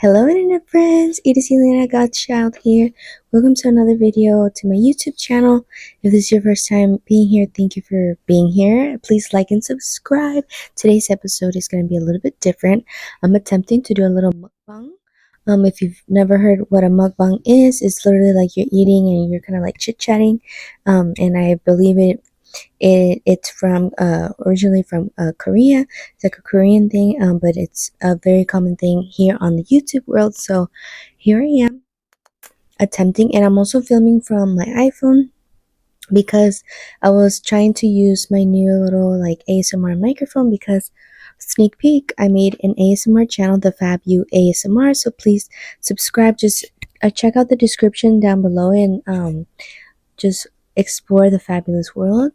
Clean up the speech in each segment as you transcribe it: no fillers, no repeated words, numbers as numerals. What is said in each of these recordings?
Hello internet friends, it is ileanagodthschild here. Welcome to another video to my YouTube channel. If this is your first time being here, thank you for being here. Please like and subscribe. Today's episode is going to be a little bit different. I'm attempting to do a little mukbang. If you've never heard what a mukbang is, it's literally like you're eating and you're kind of like chit-chatting. And I believe it's from originally from Korea. It's like a Korean thing, but it's a very common thing here on the YouTube world. So here I am attempting, and I'm also filming from my iPhone because I was trying to use my new little like ASMR microphone. Because sneak peek, I made an ASMR channel, the Fab You ASMR. So please subscribe. Just check out the description down below and just explore the fabulous world.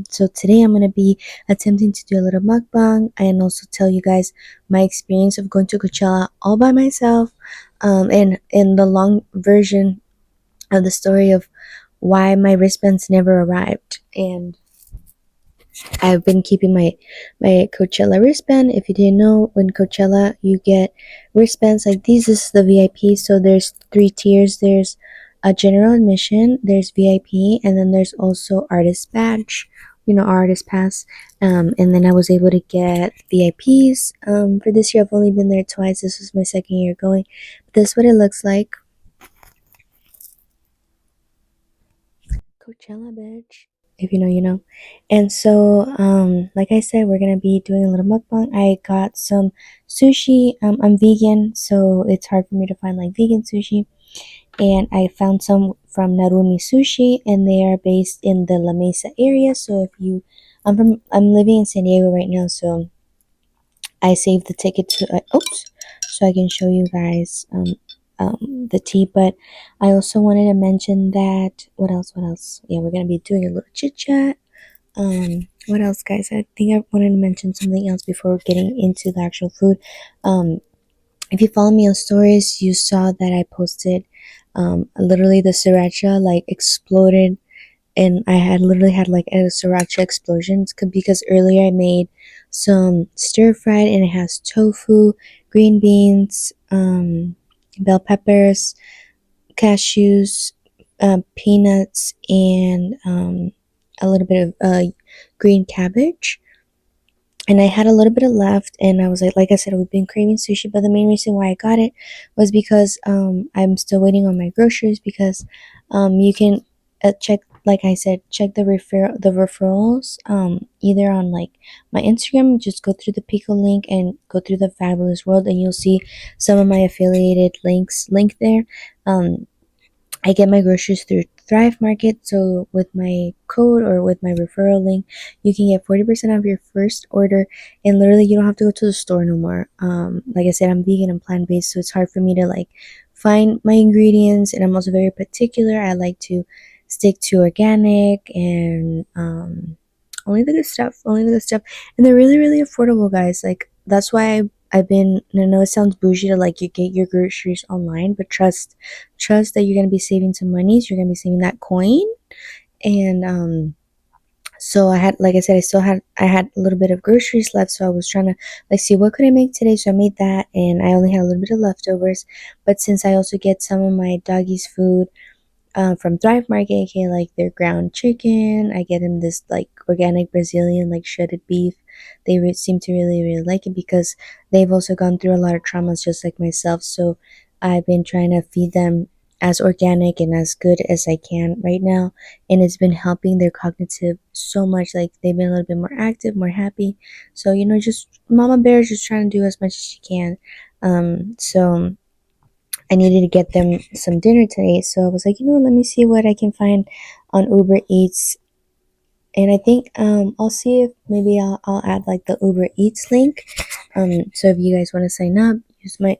So today I'm going to be attempting to do a little mukbang and also tell you guys my experience of going to Coachella all by myself, and in the long version of the story of why my wristbands never arrived. And I've been keeping my Coachella wristband. If you didn't know, when Coachella you get wristbands like these. This is the VIP. So there's 3 tiers. There's a general admission, there's VIP, and then there's also artist badge, artist pass. And then I was able to get VIPs. For this year I've only been there twice. This was my second year going. But this is what it looks like. Coachella bitch. If you know, you know. And so, like I said, we're gonna be doing a little mukbang. I got some sushi. I'm vegan, so it's hard for me to find like vegan sushi. And I found some from Narumi Sushi, and they are based in the La Mesa area. So I'm living in San Diego right now, so I saved the ticket to so I can show you guys the tea. But I also wanted to mention that what else? Yeah, we're gonna be doing a little chit chat. What else, guys? I think I wanted to mention something else before getting into the actual food. If you follow me on stories, you saw that I posted literally the sriracha like exploded, and I had literally had like a sriracha explosion because earlier I made some stir fried, and it has tofu, green beans, bell peppers, cashews, peanuts, and a little bit of green cabbage. And I had a little bit of left, and I was like I said, we've been craving sushi. But the main reason why I got it was because I'm still waiting on my groceries. Because you can check, like I said, check the referrals either on like my Instagram. Just go through the Pico link and go through the Fabulous World, and you'll see some of my affiliated links linked there. I get my groceries through Thrive Market. So with my code or with my referral link, you can get 40% off your first order, and literally you don't have to go to the store no more. Like I said, I'm vegan and plant-based, so it's hard for me to like find my ingredients, and I'm also very particular. I like to stick to organic and only the good stuff, and they're really, really affordable, guys. Like that's why I've been, I know it sounds bougie to like you get your groceries online, but trust that you're gonna be saving some monies. You're gonna be saving that coin. And so I had, like I said, I had a little bit of groceries left, so I was trying to like see what could I make today. So I made that, and I only had a little bit of leftovers. But since I also get some of my doggies' food from Thrive Market, aka like their ground chicken. I get them this like organic Brazilian like shredded beef. They seem to really, really like it because they've also gone through a lot of traumas just like myself. So I've been trying to feed them as organic and as good as I can right now, and it's been helping their cognitive so much. Like they've been a little bit more active, more happy. So just Mama Bear is just trying to do as much as she can. So I needed to get them some dinner today, so I was like, let me see what I can find on Uber Eats. And I think I'll see if maybe I'll add like the Uber Eats link. So if you guys want to sign up,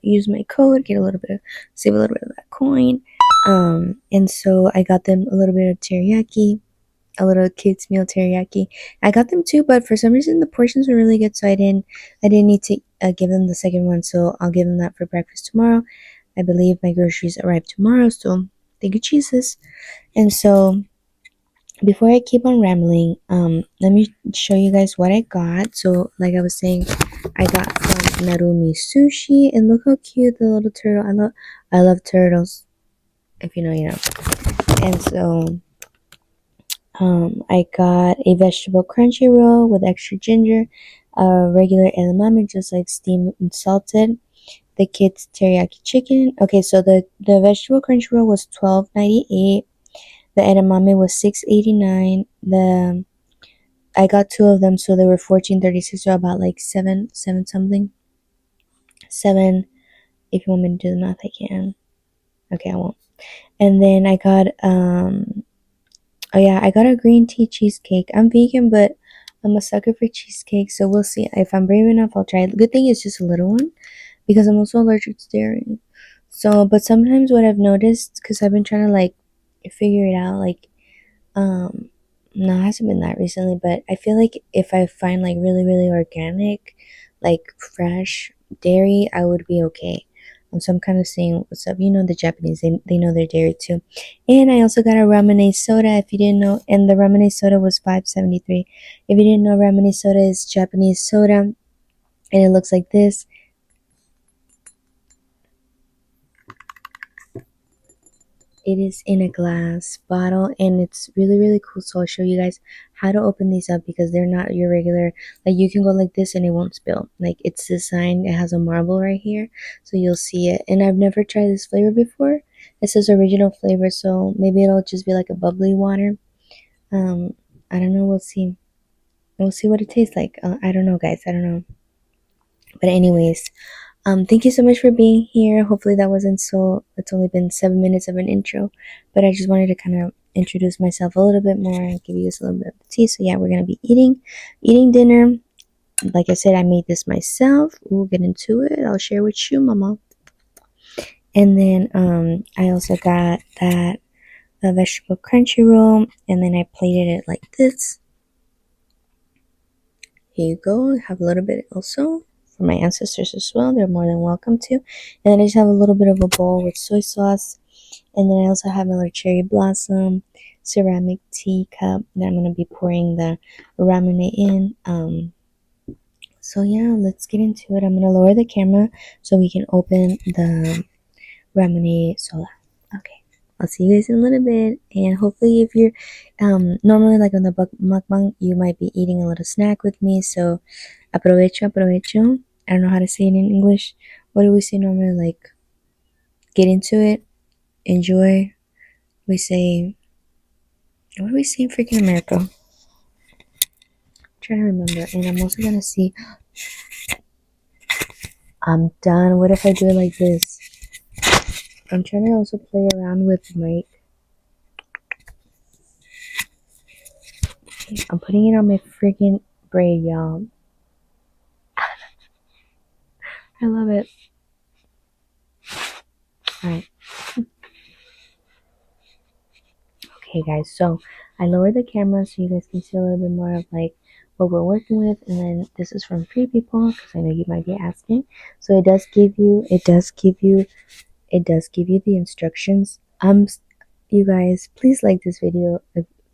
use my code, get a little bit of, save a little bit of that coin. And so I got them a little bit of teriyaki, a little kids meal teriyaki. I got them two, but for some reason the portions were really good, so I didn't need to give them the second one. So I'll give them that for breakfast tomorrow. I believe my groceries arrive tomorrow, so thank you, Jesus. And so before I keep on rambling, let me show you guys what I got. So like I was saying, I got from Narumi Sushi, and look how cute the little turtle. I love turtles. If you know, you know. And so I got a vegetable crunchy roll with extra ginger, regular edamame, just like steamed and salted. The kids teriyaki chicken. Okay, so the vegetable crunchy roll was $12.98. The edamame was $6.89. The I got two of them, so they were $14.36. So about like seven something. Seven. If you want me to do the math, I can. Okay, I won't. And then I got oh yeah, I got a green tea cheesecake. I'm vegan, but I'm a sucker for cheesecake, so we'll see. If I'm brave enough, I'll try it. Good thing it's just a little one because I'm also allergic to dairy. So, but sometimes what I've noticed, because I've been trying to like figure it out, like um, no, it hasn't been that recently, but I feel like if I find like really, really organic, like fresh dairy, I would be okay. So I'm kind of seeing what's up. You know, the Japanese, they know their dairy too. And I also got a ramune soda, if you didn't know, and the ramune soda was $5.73. If you didn't know, ramune soda is Japanese soda, and it looks like this. It is in a glass bottle and it's really, really cool. So I'll show you guys how to open these up because they're not your regular, like you can go like this and it won't spill. Like it's designed, it has a marble right here, so you'll see it. And I've never tried this flavor before. It says original flavor, so maybe it'll just be like a bubbly water. um I don't know, we'll see what it tastes like. I don't know, guys, I don't know. But anyways, thank you so much for being here. Hopefully that wasn't so, it's only been 7 minutes of an intro, but I just wanted to kind of introduce myself a little bit more and give you guys a little bit of the tea. So yeah, we're gonna be eating dinner. Like I said, I made this myself. We'll get into it. I'll share with you, mama. And then I also got that vegetable crunchy roll, and then I plated it like this. Here you go. I have a little bit also for my ancestors as well. They're more than welcome to. And then I just have a little bit of a bowl with soy sauce. And then I also have my little cherry blossom ceramic teacup that I'm going to be pouring the ramune in. So yeah, let's get into it. I'm going to lower the camera so we can open the ramune soda. Okay. I'll see you guys in a little bit, and hopefully if you're normally like on the mukbang, you might be eating a little snack with me, so aprovecho. I don't know how to say it in English. What do we say normally? Like, get into it, enjoy. We say, what do we say in freaking America? I'm trying to remember, and I'm also gonna see. I'm done. What if I do it like this? I'm trying to also play around with my. I'm putting it on my freaking braid, y'all. I love it. Alright. Okay, guys. So I lowered the camera so you guys can see a little bit more of like what we're working with, and then this is from Free People because I know you might be asking. So it does give you the instructions. You guys, please like this video.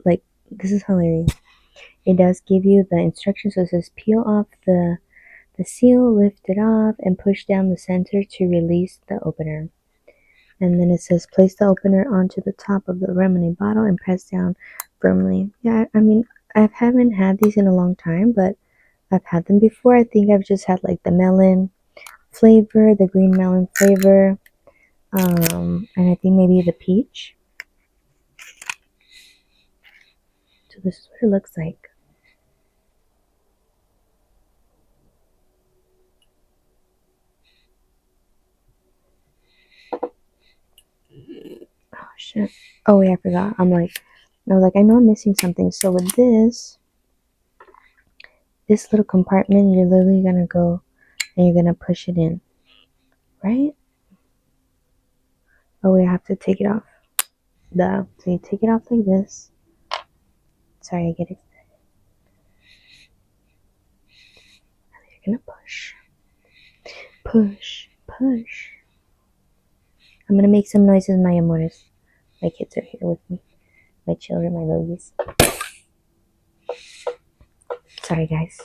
Like, this is hilarious. It does give you the instructions. So it says peel off the seal, lift it off, and push down the center to release the opener. And then it says place the opener onto the top of the ramune bottle and press down firmly. Yeah, I mean, I haven't had these in a long time, but I've had them before. I think I've just had like the melon flavor, the green melon flavor, and I think maybe the peach. So this is what it looks like. Oh shit. Oh wait, I forgot. I was like, I know I'm missing something. So with this little compartment, you're literally gonna go and you're gonna push it in, right? Oh wait, I have to take it off. So you take it off like this. Sorry, I get it. You're gonna push, push, push. I'm gonna make some noises, my amores. My kids are here with me. My children, my babies. Sorry, guys.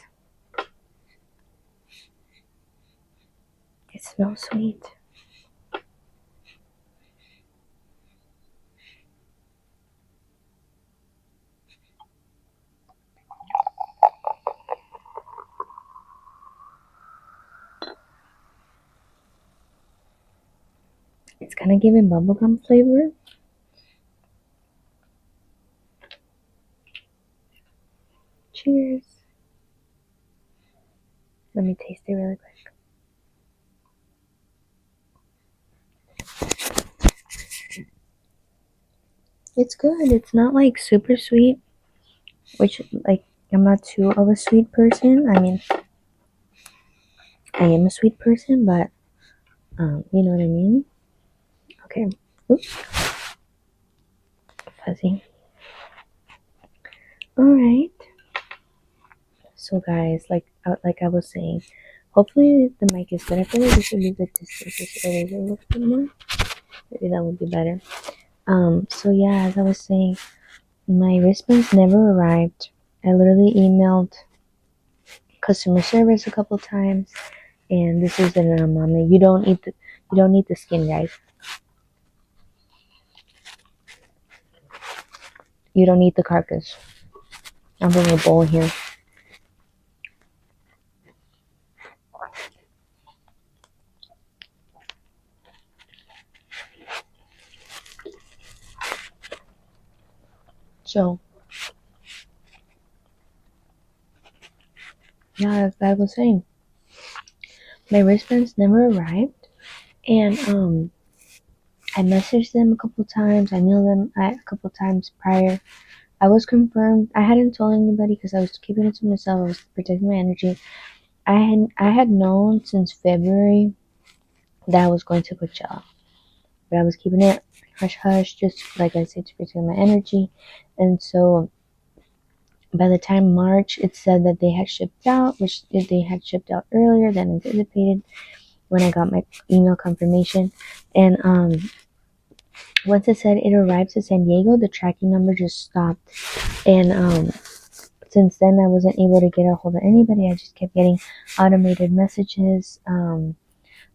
It smells sweet. It's kind of giving bubblegum flavor. Cheers. Let me taste it really quick. It's good. It's not like super sweet, which like I'm not too of a sweet person. I mean, I am a sweet person, but you know what I mean? Okay. Oops. Fuzzy. Alright. So guys, like I was saying, hopefully the mic is good. I feel like we should leave the distance just a little bit more. Maybe that would be better. So yeah, as I was saying, my wristbands never arrived. I literally emailed customer service a couple times, and this is an ramune. You don't need the skin, guys. You don't need the carcass. I'm bringing a bowl here. So yeah, as I was saying, my wristbands never arrived, and I messaged them a couple times. I mailed them a couple times prior. I was confirmed. I hadn't told anybody because I was keeping it to myself. I was protecting my energy. I had known since February that I was going to Coachella, but I was keeping it hush hush, just like I said, to protect my energy. And so by the time March, it said that they had shipped out, which they had shipped out earlier than anticipated when I got my email confirmation. And once it said it arrived to San Diego, the tracking number just stopped. And since then, I wasn't able to get a hold of anybody. I just kept getting automated messages.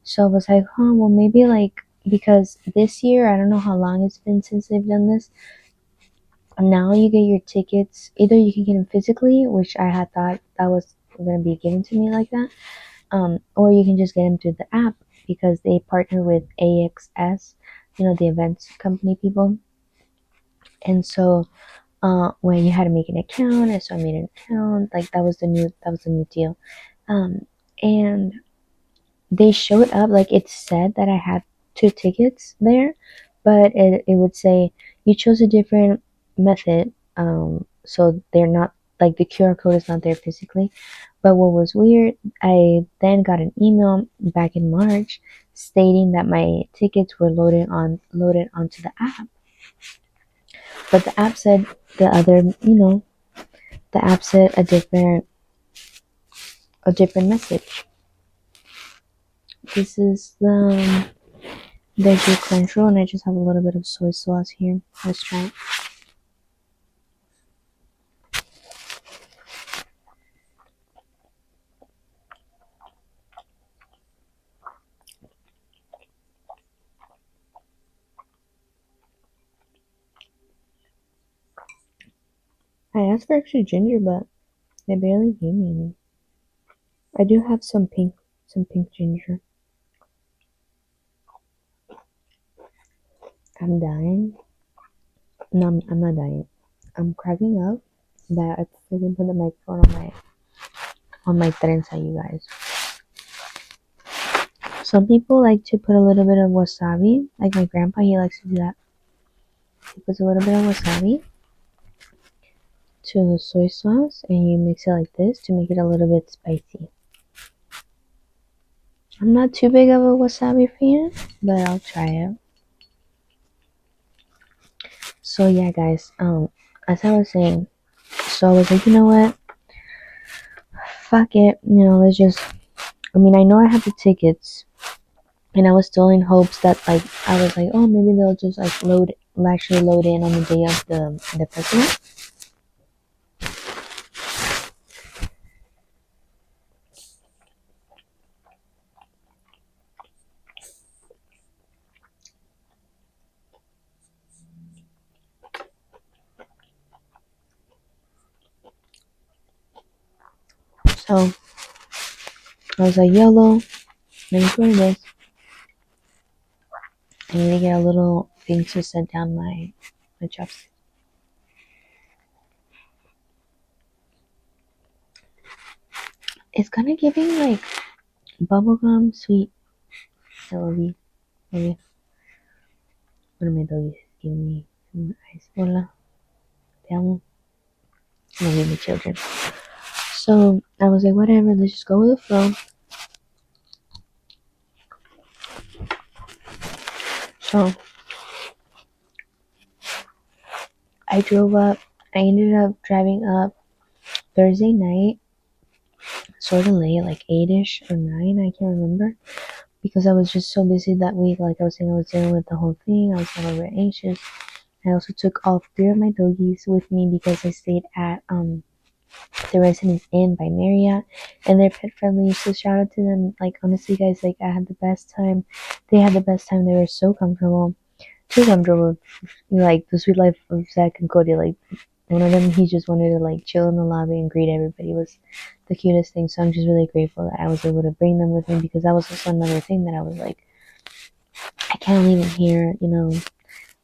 So I was like, huh, well, maybe like, because this year, I don't know how long it's been since they've done this. Now you get your tickets, either you can get them physically, which I had thought that was going to be given to me like that, or you can just get them through the app because they partner with AXS, the events company people. And so when you had to make an account, and so I made an account. Like that was the new deal. And they showed up, like it said that I had 2 tickets there, but it would say you chose a different method. So they're not, like, the QR code is not there physically. But what was weird, I then got an email back in March stating that my tickets were loaded onto the app. But the app said the app said a different message. This is the veggie crunch roll, and I just have a little bit of soy sauce here. Let's try it. I asked for extra ginger, but they barely gave me any. I do have some pink ginger. I'm dying. No, I'm not dying. I'm cracking up that I freaking put the microphone on my trenza, you guys. Some people like to put a little bit of wasabi. Like my grandpa, he likes to do that. He puts a little bit of wasabi to the soy sauce, and you mix it like this to make it a little bit spicy. I'm not too big of a wasabi fan, but I'll try it. So yeah, guys, as I was saying, so I was like, you know what? Fuck it. Let's just, I mean, I know I have the tickets, and I was still in hopes that, like, I was like, oh, maybe they'll just like actually load in on the day of the festival. So I was like, YOLO, let me try this. I need to get a little thing to set down my chopsticks. It's kind of giving like bubblegum sweet. I love you. Love you. One of my doggies is giving me some ice. Hola. Te amo. Love you, my children. So I was like, whatever, let's just go with the flow. So I drove up. I ended up driving up Thursday night, sort of late, like 8ish or 9, I can't remember. Because I was just so busy that week. Like I was saying, I was dealing with the whole thing. I was a little bit anxious. I also took all 3 of my doggies with me because I stayed at the Residence Inn by Marriott, and they're pet friendly. So shout out to them. Like honestly, guys, like I had the best time. They had the best time. They were so comfortable, too comfortable. Like the sweet life of Zach and Cody. Like one of them, he just wanted to like chill in the lobby and greet everybody. It was the cutest thing. So I'm just really grateful that I was able to bring them with me, because that was also another thing that I was like, I can't leave him here. You know,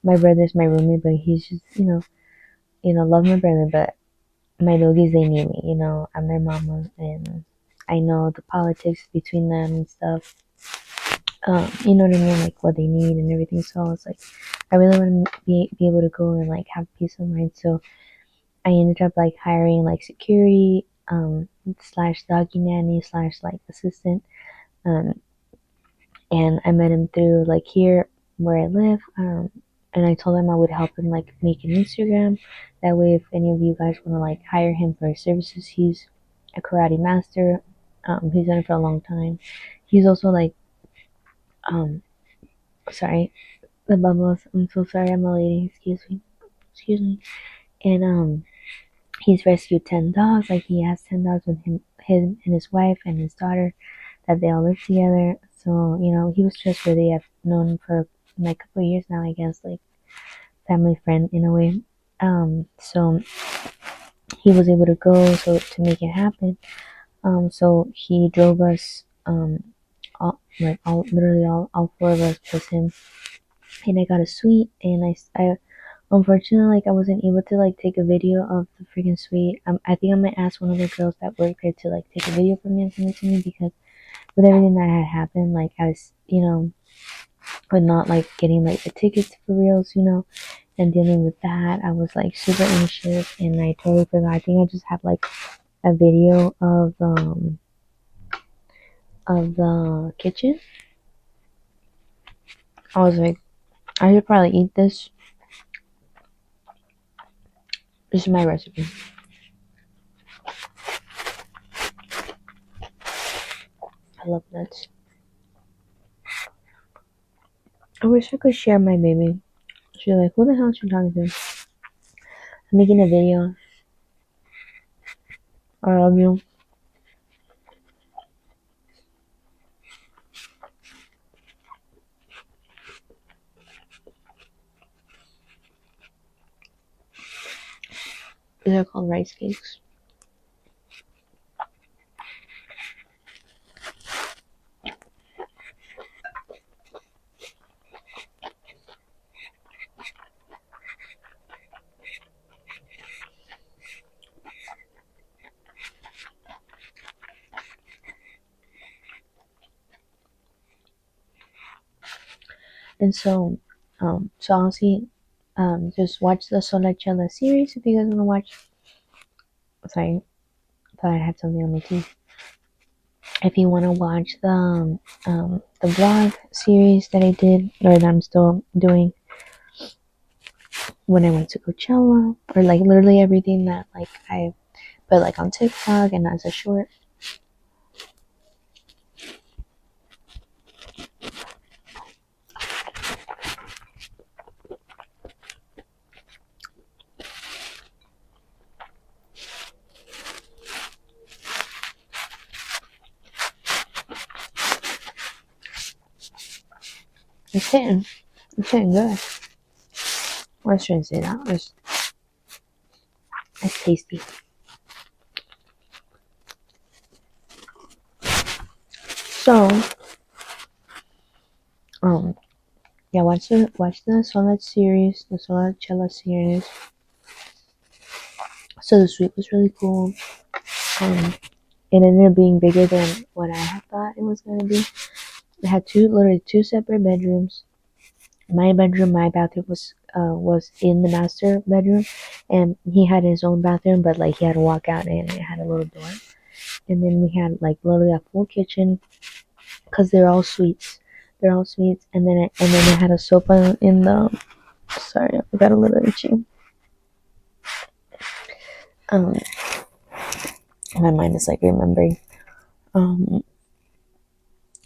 my brother's my roommate, but he's just love my brother, but my doggies, they need me. I'm their mama, and I know the politics between them and stuff. You know what I mean, like what they need and everything. So I was like, I really want to be able to go and like have peace of mind. So I ended up like hiring like security, slash doggy nanny slash like assistant, um, and I met him through like here where I live, and I told him I would help him like make an Instagram. That way, if any of you guys want to like hire him for his services, he's a karate master. He's done it for a long time. He's also like, um, sorry, the bubbles. I'm so sorry, I'm a lady. Excuse me. And he's rescued 10 dogs. Like he has 10 dogs with him and his wife and his daughter, that they all live together. So he was trustworthy. I've known him for like a couple of years now, I guess, like family friend in a way. So he was able to go so to make it happen. So he drove us, literally all 4 of us plus him, and I got a suite, and I unfortunately, like I wasn't able to like take a video of the freaking suite. I think I might ask one of the girls that work there to like take a video for me and send it to me, because with everything that had happened, like I was, with not like getting like the tickets for reals, and dealing with that, I was like super anxious, and I totally forgot. I think I just have like a video of the kitchen. I was like, I should probably eat this. This is my recipe. I love nuts. I wish I could share my baby. She's like, who the hell is she talking to? I'm making a video. I love you. These are called rice cakes. And so, honestly, just watch the COACHELLA series if you guys want to watch. Sorry, thought I had something on my teeth. If you want to watch the vlog series that I did, or that I'm still doing, when I went to Coachella, or like literally everything that like I put like on TikTok and as a short. It's hitting good. I shouldn't say that. It's tasty. So, yeah, watch the Solat series, the Coachella series. So the suite was really cool. It ended up being bigger than what I had thought it was gonna be. It had literally two separate bedrooms. My bedroom, my bathroom was in the master bedroom, and he had his own bathroom, but like he had to walk out and it had a little door. And then we had like literally a full kitchen, because they're all suites. They're all suites, and then it had a sofa in the. Sorry, I got a little itchy. Um, my mind is like remembering.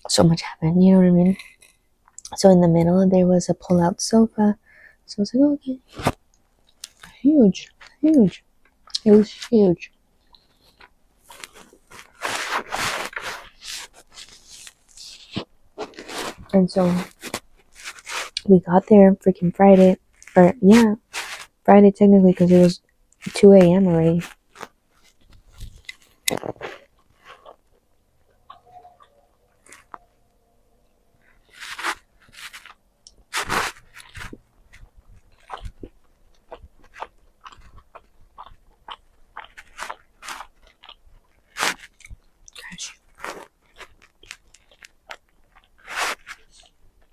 So much happened. You know what I mean? So in the middle there was a pull-out sofa. So I was like, oh, okay, huge, huge. It was huge. And so we got there freaking Friday, or yeah, Friday technically, because it was 2 a.m. already. Gosh.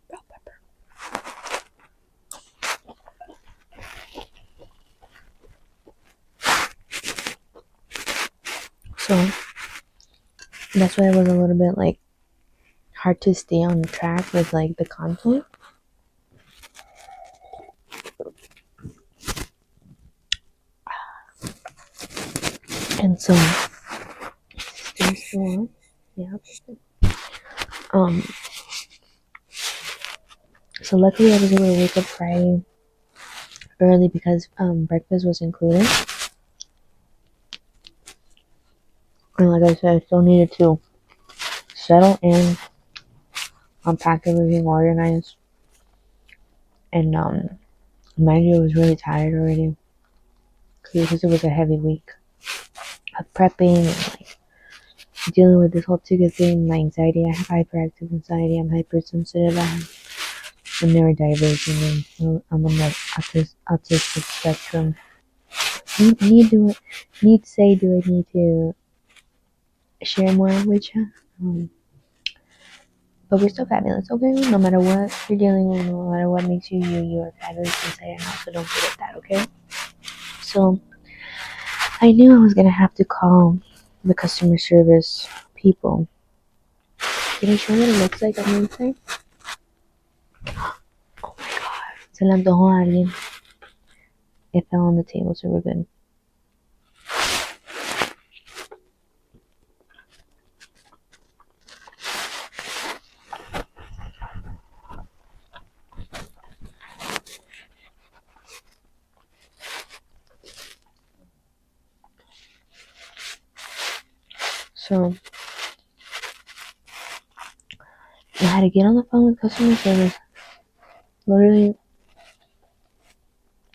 Bell pepper. So that's why it was a little bit like hard to stay on track with like the content. And so yeah. So luckily I was able to wake up Friday early because breakfast was included. And like I said, I still needed to settle in, unpack everything, organize, and mind you, I was really tired already because it was a heavy week of prepping and like dealing with this whole ticket thing. My anxiety, I have hyperactive anxiety. I'm hypersensitive. I have a neurodivergent, and I'm on the autistic spectrum. Do I need to share more with you? But we're still fabulous, okay? No matter what you're dealing with, no matter what makes you you, you are fabulous inside and out. So don't forget that, okay? So I knew I was gonna have to call the customer service people. Did I show you what it looks like on the inside? Oh my god. Se le antojó a alguien. It fell on the table, so we're good. So I had to get on the phone with customer service. Literally,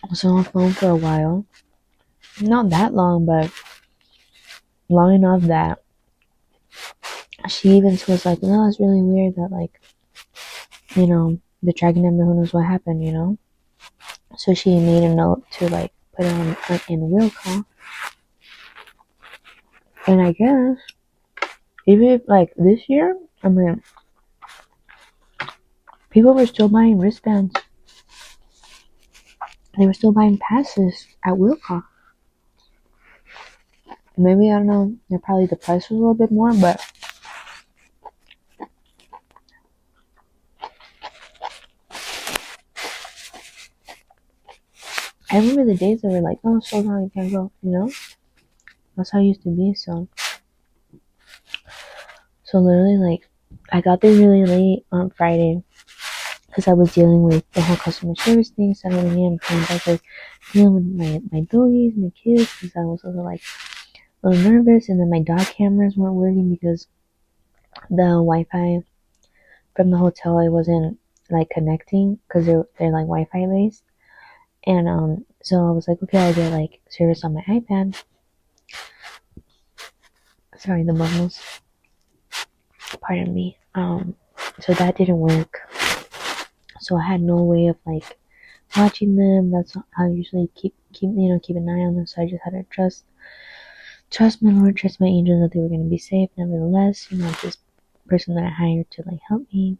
I was on the phone for a while. Not that long, but long enough that she even was like, no, it's really weird that, like, you know, the tracking number, who knows what happened, you know? So she made a note to, like, put it on in will call. And I guess, even if, like, this year, I mean, people were still buying wristbands. They were still buying passes at will call. Maybe, I don't know, probably the price was a little bit more, but I remember the days that were like, oh, so long, you can't go, you know? That's how it used to be, so literally, like, I got there really late on Friday because I was dealing with the whole customer service thing, settling in, coming back, like, dealing with my doggies, my kids, because I was also, like, a little nervous, and then my dog cameras weren't working because the Wi-Fi from the hotel, I wasn't, like, connecting, because they're like, Wi-Fi based, and, so I was like, okay, I'll get, like, service on my iPad. Sorry, the bubbles. Pardon me. So that didn't work. So I had no way of like watching them. That's how I usually keep keep an eye on them. So I just had to trust my Lord, trust my angels that they were gonna be safe. Nevertheless, this person that I hired to like help me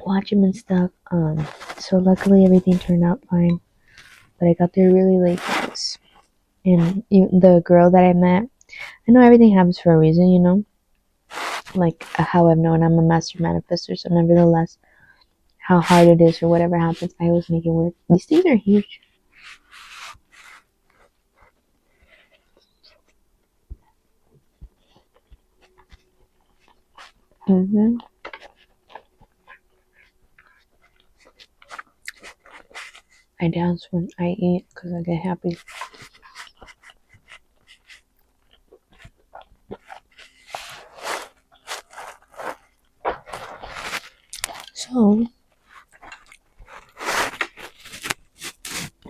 watch them and stuff. So luckily everything turned out fine. But I got there really late, guys. And the girl that I met, I know everything happens for a reason, like how I've known I'm a master manifestor. So nevertheless, how hard it is or whatever happens, I always make it work. These things are huge. I dance when I eat because I get happy. So,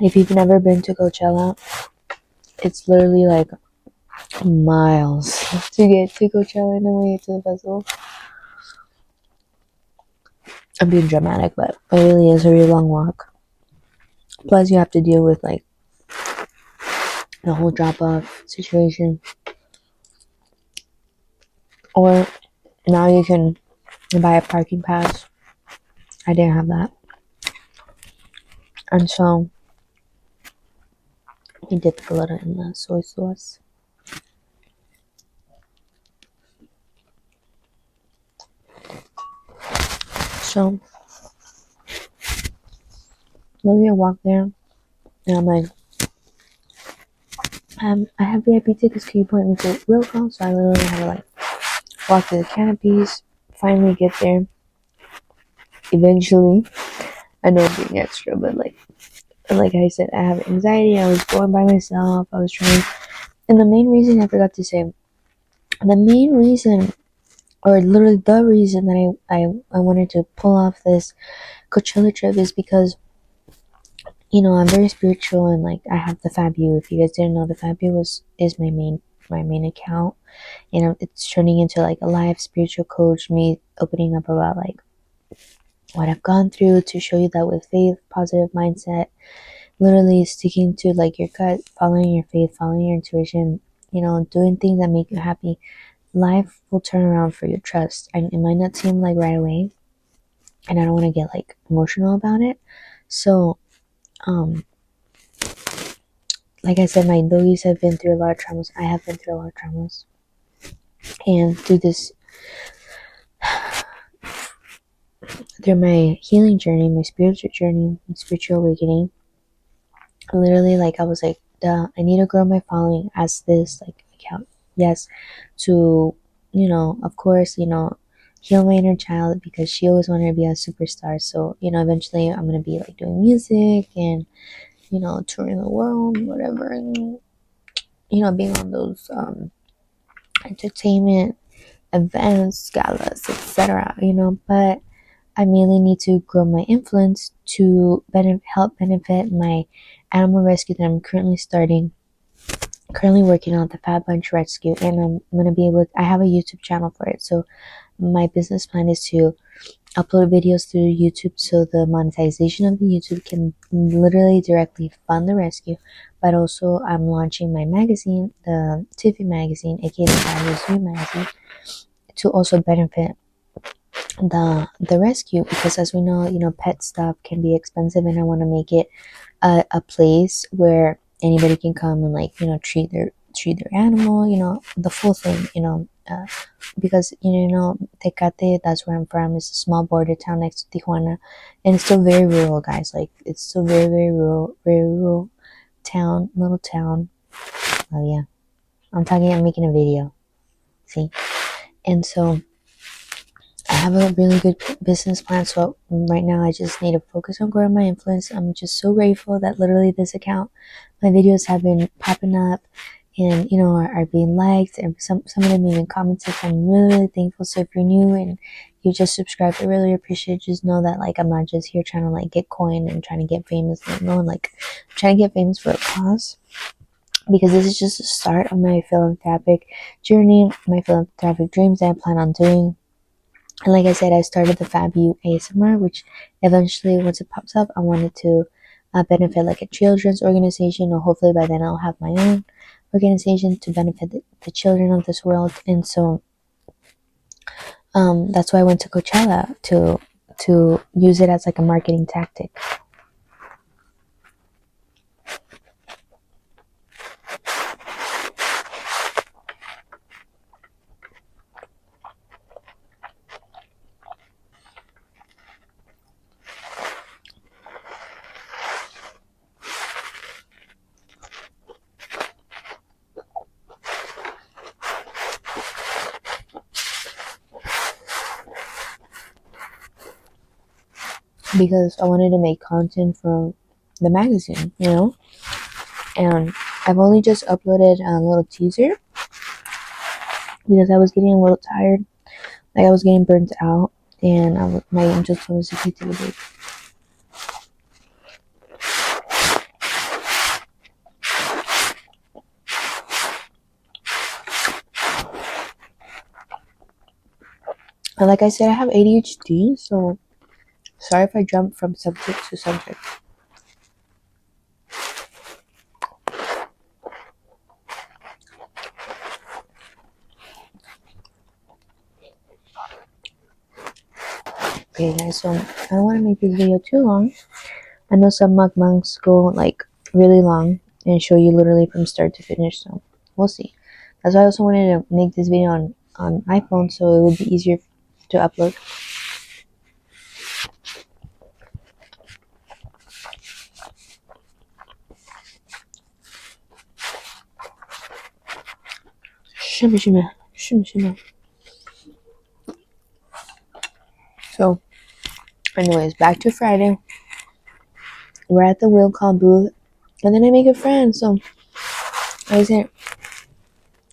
if you've never been to Coachella, it's literally like miles to get to Coachella and then we get to the festival. I'm being dramatic, but it really is a really long walk. Plus, you have to deal with like the whole drop-off situation. Or now you can buy a parking pass. I didn't have that, and so we dipped a little in the soy sauce. So, literally, I walked there, and I'm like, I have VIP tickets. Can you point me to will call? So I literally had to like walk through the canopies. Finally, get there. Eventually, I know I'm being extra, but like I said, I have anxiety. I was going by myself. I was trying, and the main reason I forgot to say, the main reason, or literally the reason that I wanted to pull off this Coachella trip is because I'm very spiritual and like I have the Fabu. If you guys didn't know, the Fabu is my main account, and it's turning into like a live spiritual coach. Me opening up about like what I've gone through to show you that with faith, positive mindset, literally sticking to like your gut, following your faith, following your intuition, doing things that make you happy, life will turn around for your trust. And it might not seem like right away, and I don't want to get like emotional about it. So, like I said, my doggies have been through a lot of traumas. I have been through a lot of traumas, and through this, through my healing journey, my spiritual awakening, literally, like I was like, duh, I need to grow my following as this like account. Yes, to of course, heal my inner child because she always wanted to be a superstar. So eventually, I'm gonna be like doing music and touring the world, whatever, and being on those entertainment events, galas, etc. But I mainly need to grow my influence to help benefit my animal rescue that I'm currently working on, the Fat Bunch Rescue, and I'm gonna be able I have a YouTube channel for it. So my business plan is to upload videos through YouTube so the monetization of the YouTube can literally directly fund the rescue. But also I'm launching my magazine, the Tiffy magazine, aka the Fabulous You magazine, to also benefit the rescue, because as we know, pet stuff can be expensive, and I want to make it a place where anybody can come and like treat their animal, the full thing, because Tecate, that's where I'm from. It's a small border town next to Tijuana, and it's still very rural, guys. Like it's still very very rural town, little town. Oh yeah, I'm making a video. See, and so I have a really good business plan. So right now I just need to focus on growing my influence. I'm just so grateful that literally this account, my videos have been popping up and are being liked, and some of them even commented. So I'm really thankful. So if you're new and you just subscribed, I really appreciate it. Just know that like I'm not just here trying to like get coin and trying to get famous. No, like I'm trying to get famous for a cause, because this is just the start of my philanthropic journey, my philanthropic dreams that I plan on doing. And like I said, I started the Fabu ASMR, which eventually, once it pops up, I wanted to benefit like a children's organization, or hopefully by then I'll have my own organization to benefit the children of this world. And so that's why I went to Coachella to use it as like a marketing tactic. Because I wanted to make content for the magazine, and I've only just uploaded a little teaser because I was getting a little tired, like I was getting burnt out, and my angel told us to take a break. And like I said, I have ADHD, so sorry if I jump from subject to subject. Okay guys, so I don't want to make this video too long. I know some mukbangs go like really long and show you literally from start to finish, so we'll see. That's why I also wanted to make this video on iPhone, so it would be easier to upload. Shimmy, shimmy, shimmy, shimmy. So, anyways, back to Friday. We're at the will call booth, and then I make a friend. So, I said,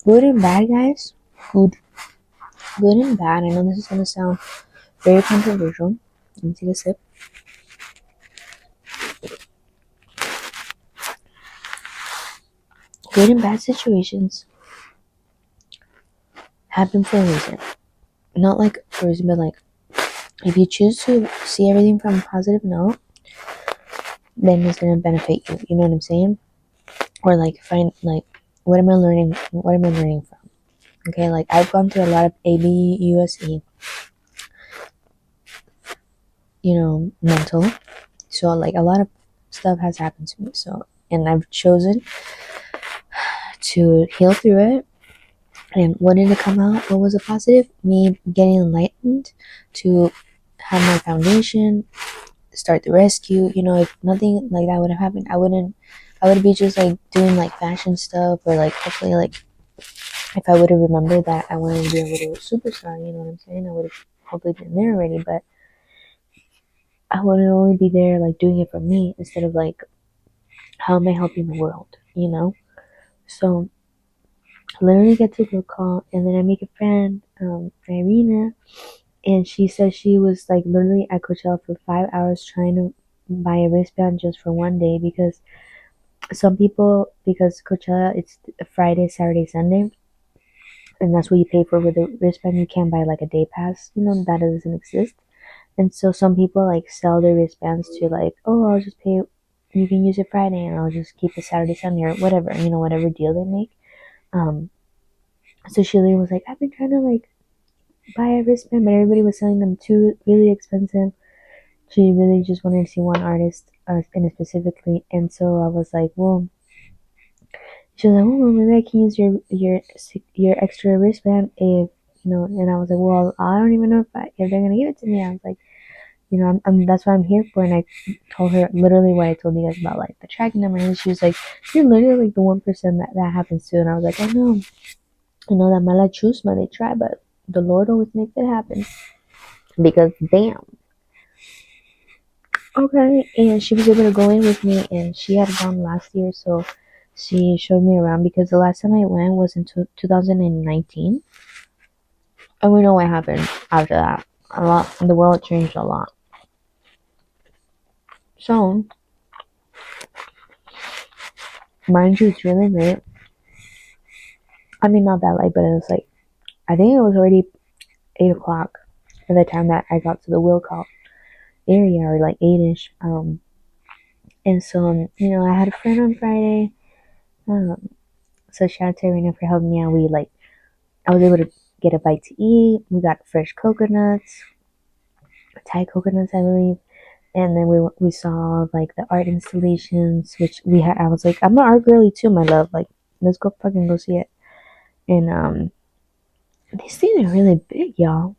good and bad, guys. Good and bad. I know this is gonna sound very controversial. Let me take a sip. Good and bad situations happen for a reason. Not like for a reason, but like if you choose to see everything from a positive note, then it's gonna benefit you. You know what I'm saying? Or like find like what am I learning? What am I learning from? Okay, like I've gone through a lot of ABUSE, mental. So like a lot of stuff has happened to me. So and I've chosen to heal through it. And what did it come out? What was a positive? Me getting enlightened to have my foundation, start the rescue. If nothing like that would have happened, I would be just like doing like fashion stuff, or like hopefully like if I would have remembered that I wanted to be a little superstar, you know what I'm saying? I would have hopefully been there already, but I would only be there like doing it for me instead of like how am I helping the world? So I literally get to go call, and then I make a friend, Irina, and she said she was like literally at Coachella for 5 hours trying to buy a wristband just for one day, because some people, because Coachella it's Friday, Saturday, Sunday, and that's what you pay for with the wristband. You can't buy like a day pass, that doesn't exist. And so some people like sell their wristbands to like, oh, I'll just pay, you can use it Friday and I'll just keep it Saturday, Sunday, or whatever, whatever deal they make. So she literally was like, I've been trying to like buy a wristband, but everybody was selling them too really expensive. She really just wanted to see one artist, and specifically. And so I was like, well, she was like, well, maybe I can use your extra wristband if And I was like, well, I don't even know if they're gonna give it to me. I was like, that's what I'm here for. And I told her literally what I told you guys about like the tracking number, and she was like, you're literally like the 1% that happens to. And I was like, I know that mala chusma, they try, but the Lord always makes it happen, because damn. Okay, and she was able to go in with me, and she had gone last year, so she showed me around, because the last time I went was in 2019, and we know what happened after that. A lot, the world changed a lot. So, mind you, it's really late. I mean, not that late, but it was like, I think it was already 8 o'clock. by the time that I got to the will call area, or like 8ish. And so I had a friend on Friday. So shout out to Irina for helping me out. I was able to get a bite to eat. We got fresh coconuts, Thai coconuts, I believe. And then we saw like the art installations, which we had. I was like, I'm an art girly too, my love. Like, let's go fucking go see it. And these things are really big, y'all.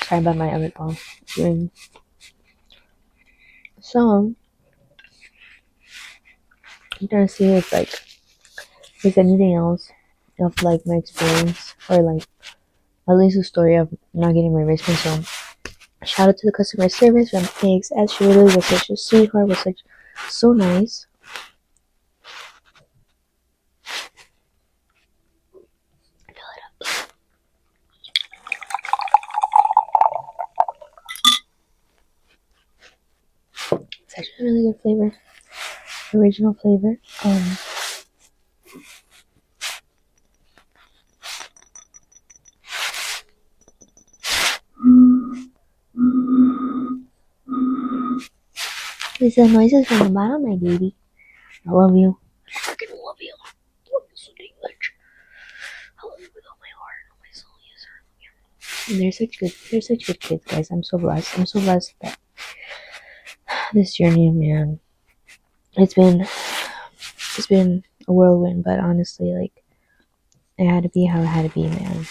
Sorry about my other phone. So I'm trying to see if like there's anything else of like my experience, or like at least a story of not getting my wristband. So shout out to the customer service from AXS. She really was such a sweetheart, was so nice. It's actually a really good flavor, original flavor. These are noises from the bottom, my baby. I love you. I freaking love you. I love you so dang much. I love you with all my heart and all my soul. Yes, sir. And they're such good kids, guys. I'm so blessed. I'm so blessed that this journey, man, it's been a whirlwind, but honestly, like, it had to be how it had to be, man.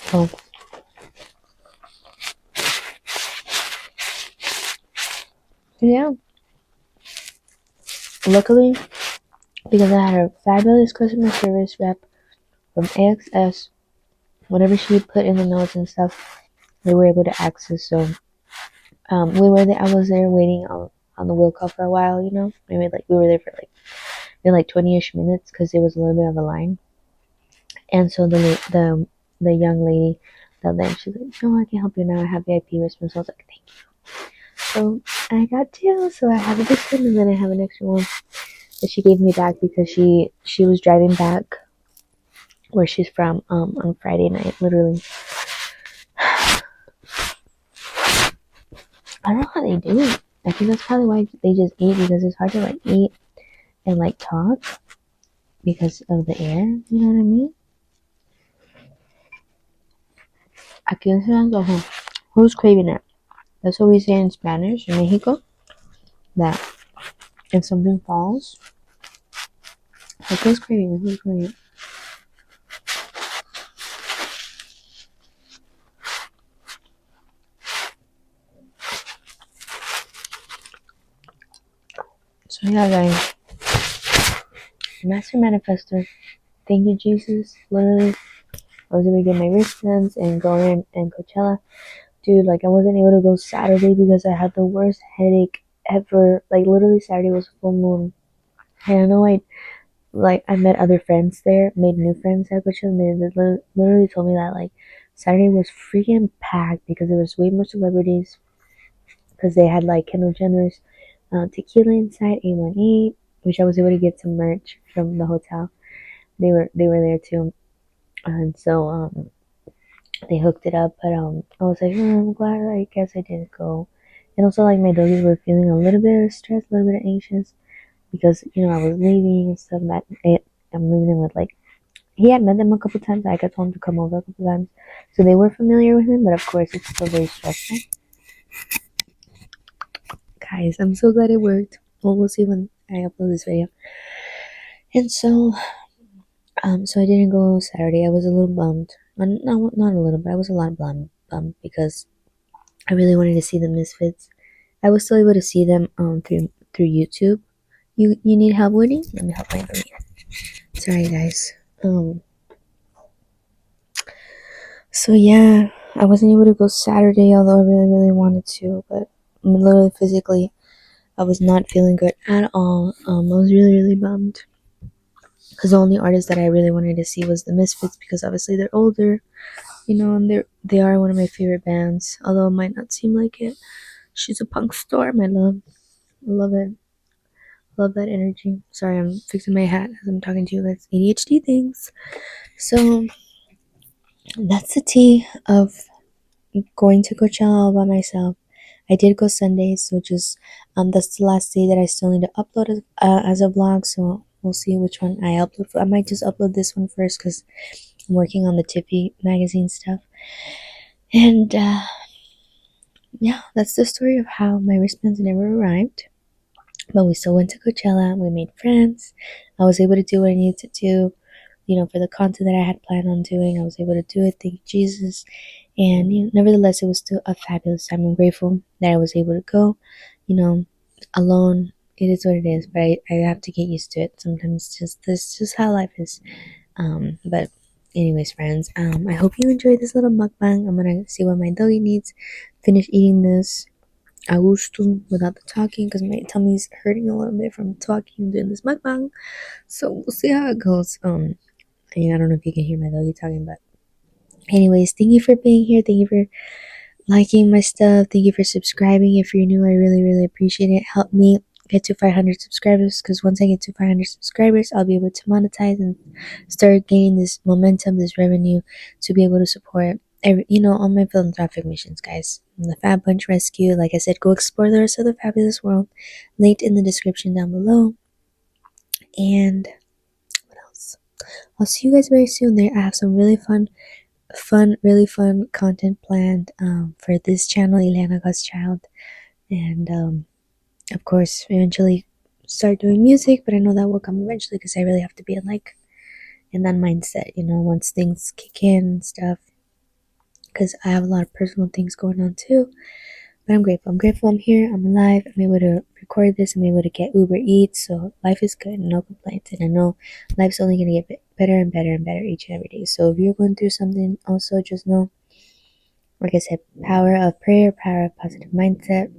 So yeah, luckily, because I had a fabulous customer service rep from AXS, whatever she put in the notes and stuff, they were able to access. So we were there. I was there waiting on the will call for a while. Maybe like we were there for like 20ish minutes because there was a little bit of a line. And so the young lady that then she's like, "No, I can help you now. I have VIP wristbands." So I was like, "Thank you." So I got two. So I have this one, and then I have an extra one that she gave me back because she was driving back where she's from on Friday night, literally. I don't know how they do it. I think that's probably why they just eat, because it's hard to like eat and like talk because of the air. You know what I mean? Aquí se antojo. Who's craving it? That's what we say in Spanish in Mexico. That if something falls, like who's craving it? Who's craving it? So yeah, guys. Master Manifestor. Thank you, Jesus. Literally, I was able to get my wristbands and go in and Coachella. Dude, like I wasn't able to go Saturday because I had the worst headache ever. Like literally Saturday was full moon. And I know I met other friends there, made new friends at Coachella, and they literally told me that like Saturday was freaking packed because there was way more celebrities, because they had like Kendall Jenner's tequila inside, A18, which I was able to get some merch from the hotel. They were there too, and so they hooked it up. But I was like, I'm glad. I guess I didn't go. And also, like, my doggies were feeling a little bit stressed, a little bit anxious, because I was leaving and stuff. I'm leaving them with like, he had met them a couple times. I got told him to come over a couple times, so they were familiar with him. But of course, it's still very stressful. Guys, I'm so glad it worked. Well, we'll see when I upload this video. And so I didn't go Saturday. I was a little bummed. Not a little, but I was a lot bummed because I really wanted to see the Misfits. I was still able to see them through YouTube. You need help, Woody? Let me help my baby. Sorry, guys. So yeah, I wasn't able to go Saturday, although I really, really wanted to. But literally, physically, I was not feeling good at all. I was really, really bummed because the only artist that I really wanted to see was the Misfits because obviously they're older, and they are one of my favorite bands. Although it might not seem like it. She's a punk star, my love. I love it. Love that energy. Sorry, I'm fixing my hat as I'm talking to you. That's ADHD things. So that's the tea of going to Coachella all by myself. I did go Sunday, so just that's the last day that I still need to upload as a vlog. So we'll see which one I upload. I might just upload this one first because I'm working on the Tiffy magazine stuff. And yeah, that's the story of how my wristbands never arrived. But we still went to Coachella. We made friends. I was able to do what I needed to do. For the content that I had planned on doing, I was able to do it. Thank Jesus. And nevertheless, it was still a fabulous time. I'm grateful that I was able to go. You know, alone. It is what it is, but I have to get used to it. Sometimes just this is just how life is. But anyways, friends, I hope you enjoyed this little mukbang. I'm gonna see what my doggy needs. Finish eating this a gusto without the talking because my tummy's hurting a little bit from talking and doing this mukbang. So we'll see how it goes. I don't know if you can hear my doggy talking, but anyways, thank you for being here. Thank you for liking my stuff. Thank you for subscribing. If you're new, I really, really appreciate it. Help me get to 500 subscribers because once I get to 500 subscribers, I'll be able to monetize and start gaining this momentum, this revenue to be able to support all my philanthropic missions, guys. The Fab Bunch Rescue, like I said, go explore the rest of the fabulous world. Linked in the description down below. And what else? I'll see you guys very soon. There, I have some really really fun content planned for this channel, Ileana God's Child, and of course, eventually start doing music. But I know that will come eventually because I really have to be in that mindset, once things kick in and stuff. Because I have a lot of personal things going on too. But I'm grateful. I'm grateful I'm here. I'm alive. I'm able to record this. I'm able to get Uber Eats. So life is good. No complaints. And I know life's only going to get better and better and better each and every day. So if you're going through something, also just know, like I said, power of prayer, power of positive mindset.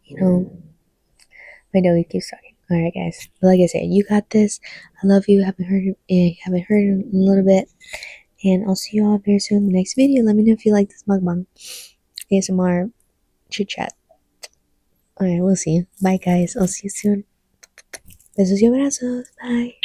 My doggy keeps talking. All right, guys. But like I said, you got this. I love you. Haven't heard in a little bit. And I'll see you all very soon in the next video. Let me know if you like this mukbang. ASMR chit-chat. Alright, we'll see. Bye, guys. I'll see you soon. Besos y abrazos. Bye.